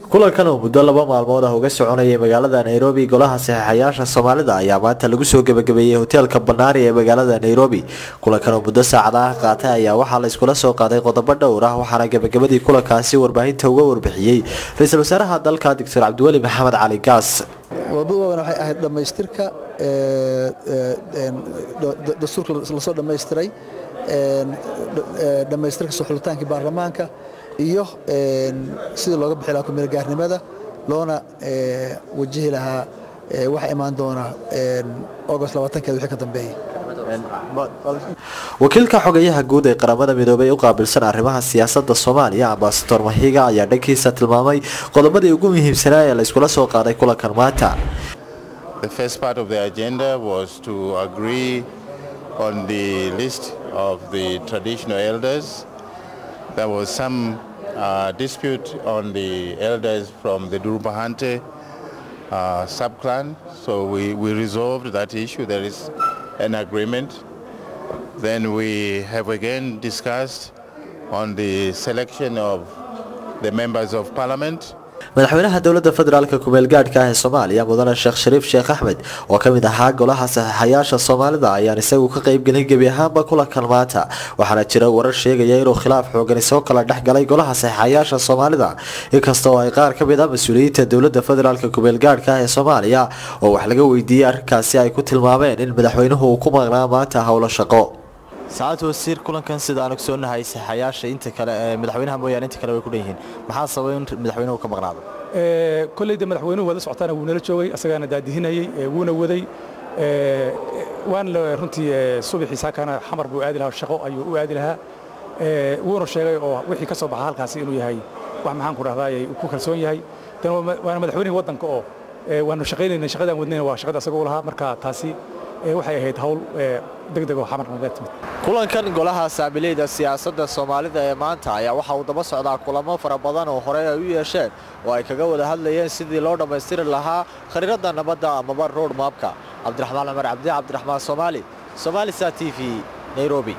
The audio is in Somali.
kulankan oo muddo 2 maalmood ah uga soconayay magaalada Nairobi golaha saxiixayaasha Soomaalida ayaa maanta lagu soo gabagabeeyay hoteelka Banaari ee magaalada Nairobi. Kulankan oo muddo saacadaha qaatay ayaa waxaa la iskula soo qaaday qodobo dhowr ah waxaana gabagabadii kulankaasi warbaahinta uga warbixiyay ra'iisul wasaaraha dalka Dr. Cabdiweli Maxamed Cali Gaas. Wadada waxay ahayd dhameystirka dastuurka la soo dhameystiray dhameystirka suxulitaanka baarlamaanka iyo sida looga bixi lahaa kumeel gaarnimada loona wajihi lahaa waxa imaan doona August 20 wixii ka dambeeyay. wakiilka xogayaha guud ee qaramada midoobay u qaabilsan arrimaha siyaasadda Soomaaliya Ambassador Mahiga ayaa dhankiisa tilmaamay qodobadii ugu muhiimsanaa ee la iskula soo qaaday kulankan maanta. The first part of the agenda was to agree on the list of the traditional elders. There was some dispute on the elders from the Durubahante subclan, so we resolved that issue. There is an agreement. Then we have again discussed on the selection of the members of parliament. madaxweynaha dawladda federaalka kumeel gaadhka ah ee Soomaaliya mudane Sheekh Shariif Sheekh Axmed oo kamid ahaa golaha saxiixayaasha Soomaalida ayaa isagu ka qayb galay gabi ahaanba kulankan maanta waxaana jira warar sheegaya inuu khilaaf xoogan soo kala dhaxgalay golaha saxiixayaasha Soomaalida inkastoo ay qaar kamid ah mas'uuliyiinta dawladda federaalka kumeel gaadhka ah ee Soomaaliya oo wax laga weydiiyay arrinkaasi ay ku tilmaameen in madaxweynuhu uu ku maqnaa maanta hawlo shaqo. saacad wasiir kulankan sida aan ogsoonahay saxayaasha inta kale madaxweynaha mooyaan inta kale way ku dheeyeen maxaa sababay in madaxweynuhu ka maqnaado kulleeyda madaxweynuhu wada socotaan uu nala joogay asagana daadihinayay wuuna waday waan runtii subaxii saakana xamar buu aadi lahaa shaqo ayuu u aadi lahaa wuuna sheegay oo wixii ka soo baxay halkaas inuu yahay wax maxaan ku raahday uu ku kalsoon yahay tan waana madaxweynaha wadanka oo waanu shaqeynayna shaqadan wadnayna waa shaqada asagoo lahaa marka taasi waxay ahayd hawl degdeg oo xamar naga timid. kulankan golaha saabileeda siyaasadda Soomaalida ee maanta ayaa waxa uu daba socdaa kulamo fara badan oo hore ay u yeesheen oo ay kaga wada hadlayeen sidii loo dhameystiri lahaa khariirada nabadda ama road mapka. Cabdiraxmaan Cumar Cabdi Cabdiraxmaan Soomaali Soomaali TV Nairobi.